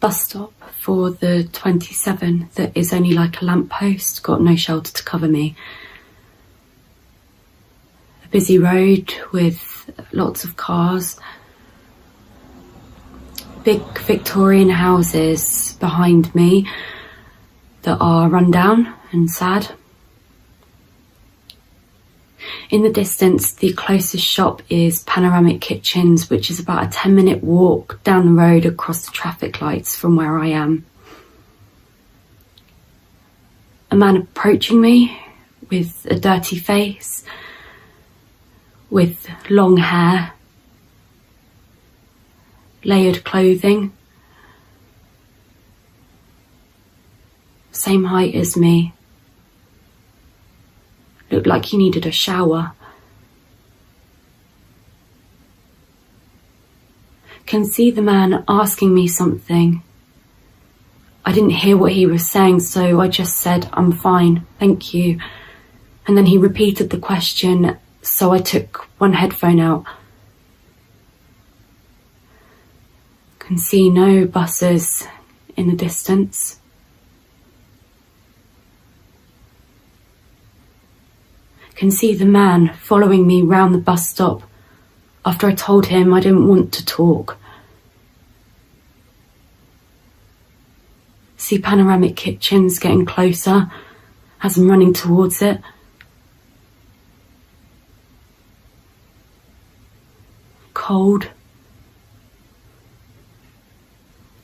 bus stop for the 27 that is only like a lamppost, got no shelter to cover me. A busy road with lots of cars. Big Victorian houses behind me that are run down and sad. In the distance, the closest shop is Panoramic Kitchens, which is about a 10-minute walk down the road across the traffic lights from where I am. A man approaching me with a dirty face, with long hair, layered clothing, same height as me. Looked like he needed a shower. Can see the man asking me something. I didn't hear what he was saying, so I just said, "I'm fine, thank you." And then he repeated the question, so I took one headphone out. Can see no buses in the distance. Can see the man following me round the bus stop after I told him I didn't want to talk. See Panoramic Kitchens getting closer as I'm running towards it. Cold,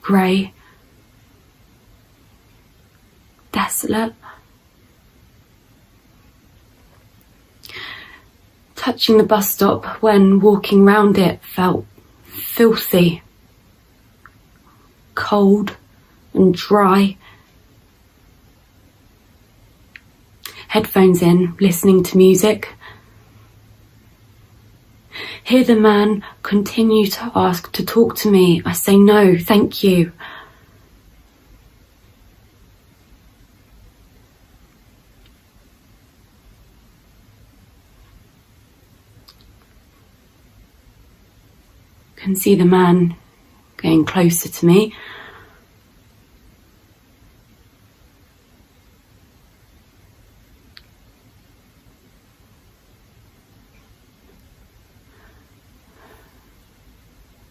grey, desolate. Touching the bus stop when walking round it felt filthy, cold and dry. Headphones in, listening to music. Hear the man continue to ask to talk to me. I say no, thank you. Can see the man getting closer to me.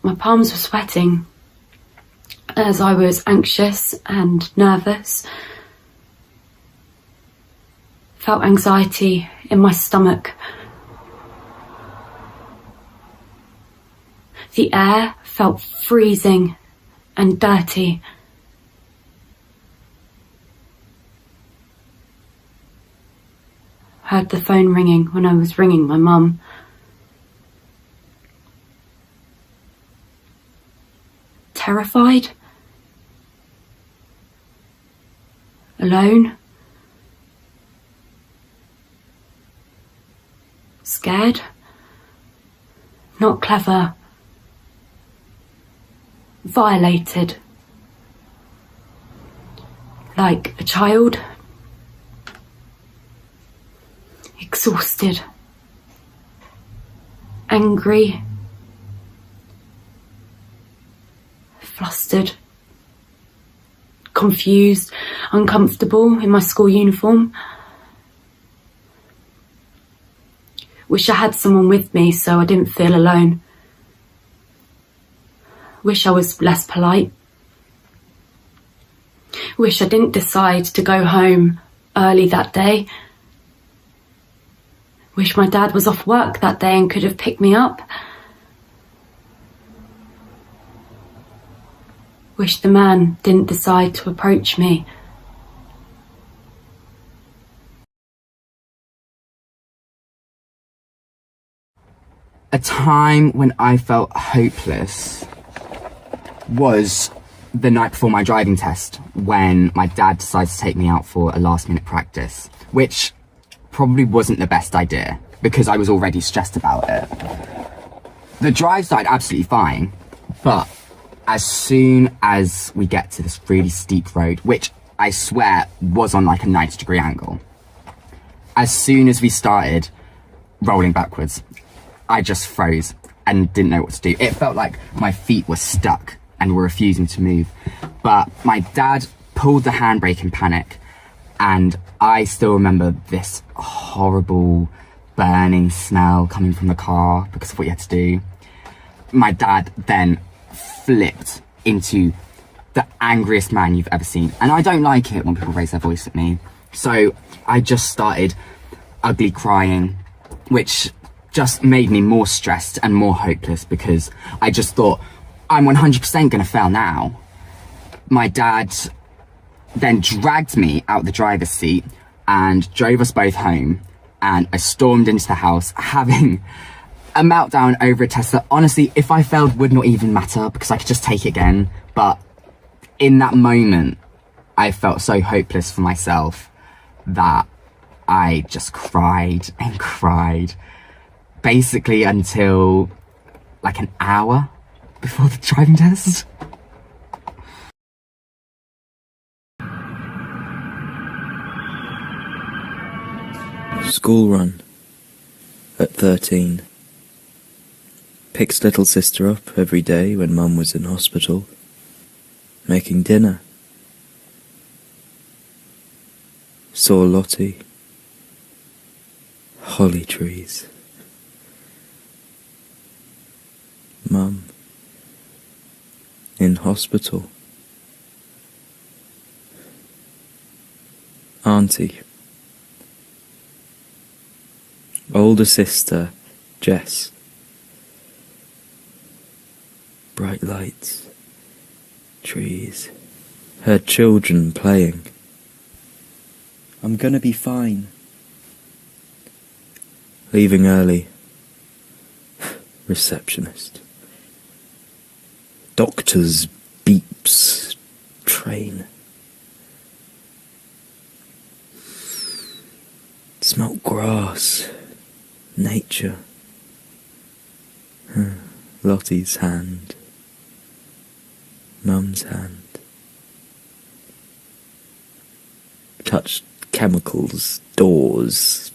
My palms were sweating as I was anxious and nervous. Felt anxiety in my stomach. The air felt freezing and dirty. Heard the phone ringing when I was ringing my mum. Terrified. Alone. Scared. Not clever. Violated, like a child, exhausted, angry, flustered, confused, uncomfortable in my school uniform. Wish I had someone with me so I didn't feel alone. Wish I was less polite. Wish I didn't decide to go home early that day. Wish my dad was off work that day and could have picked me up. Wish the man didn't decide to approach me. A time when I felt hopeless was the night before my driving test, when my dad decided to take me out for a last-minute practice, which probably wasn't the best idea because I was already stressed about it. The drive started absolutely fine, but as soon as we get to this really steep road, which I swear was on like a 90-degree angle, as soon as we started rolling backwards, I just froze and didn't know what to do. It felt like my feet were stuck and were refusing to move. But my dad pulled the handbrake in panic, and I still remember this horrible burning smell coming from the car because of what you had to do. My dad then flipped into the angriest man you've ever seen. And I don't like it when people raise their voice at me. So I just started ugly crying, which just made me more stressed and more hopeless because I just thought, I'm 100% gonna fail now. My dad then dragged me out the driver's seat and drove us both home, and I stormed into the house having a meltdown over a test that honestly, if I failed, would not even matter because I could just take it again. But in that moment, I felt so hopeless for myself that I just cried and cried, basically until like an hour before the driving test. School run at 13. Picked little sister up every day when Mum was in hospital, making dinner. Saw Lottie. Holly trees. Mum in hospital. Auntie. Older sister, Jess. Bright lights, trees, heard children playing. I'm gonna be fine. Leaving early. Receptionist. Doctors, beeps, train. Smelt grass. Nature. Lottie's hand. Mum's hand. Touched chemicals, doors.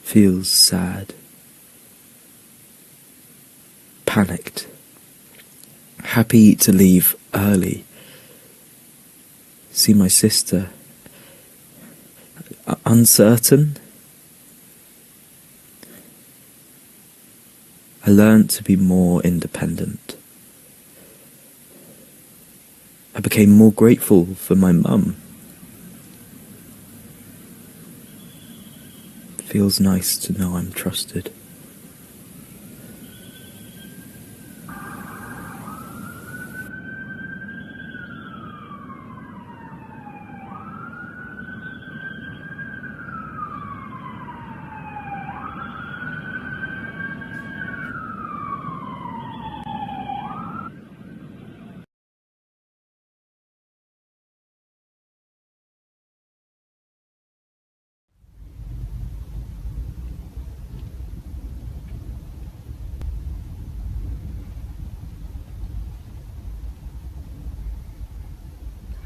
Feels sad. Panicked. Happy to leave early. See my sister. Uncertain. I learned to be more independent. I became more grateful for my mum. Feels nice to know I'm trusted.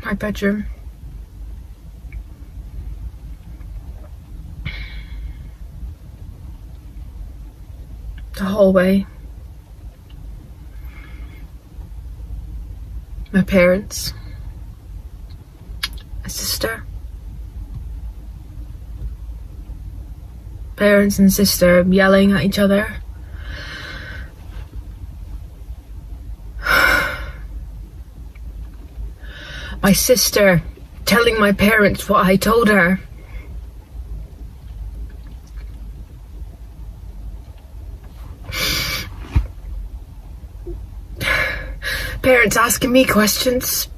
My bedroom. The hallway. My parents. My sister. Parents and sister yelling at each other. My sister telling my parents what I told her. Parents asking me questions.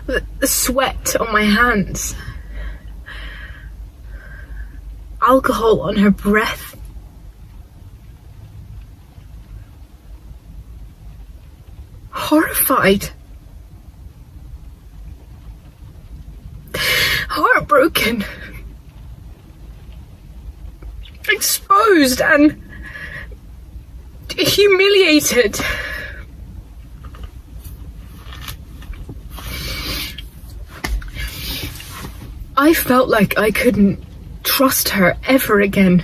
The sweat on my hands. Alcohol on her breath. Horrified. Heartbroken. Exposed and humiliated. I felt like I couldn't trust her ever again.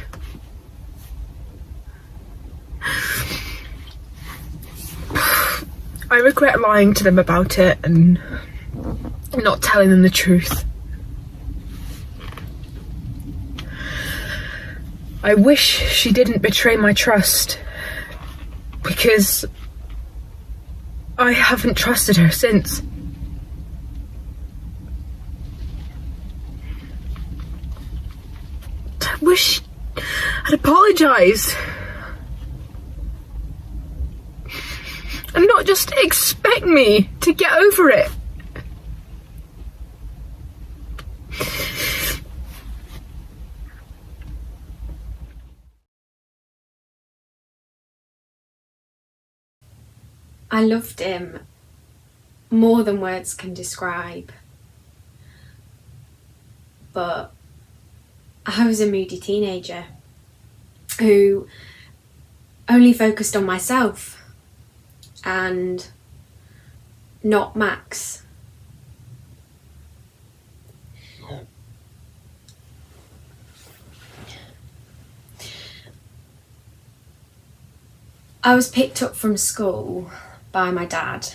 I regret lying to them about it and not telling them the truth. I wish she didn't betray my trust, because I haven't trusted her since. I wish I'd apologised. And not just expect me to get over it. I loved him more than words can describe. But I was a moody teenager who only focused on myself and not Max. I was picked up from school by my dad,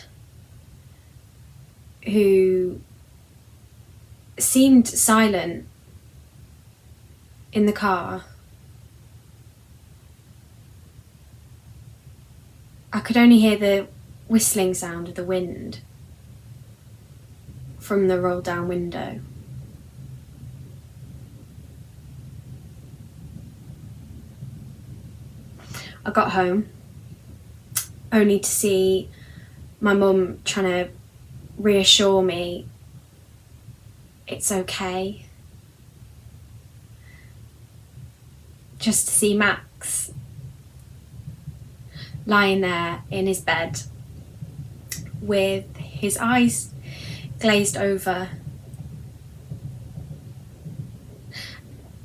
who seemed silent in the car. I could only hear the whistling sound of the wind from the roll down window. I got home only to see my mum trying to reassure me it's okay. Just to see Max lying there in his bed with his eyes glazed over.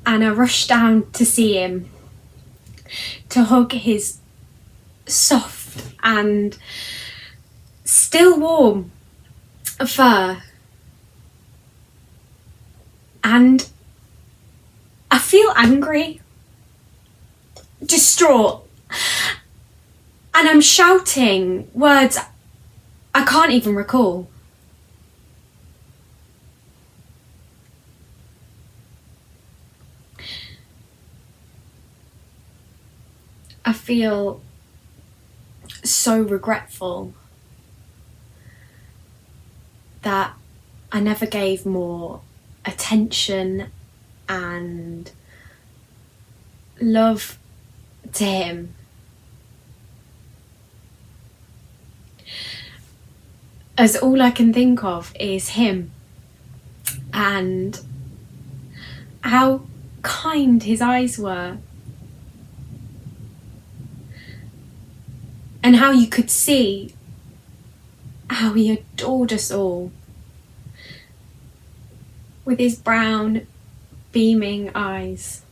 And I rushed down to see him, to hug his soft and still warm fur. And I feel angry, distraught, and I'm shouting words I can't even recall. I feel so regretful that I never gave more attention and love to him. As all I can think of is him and how kind his eyes were. And how you could see how he adored us all with his brown, beaming eyes.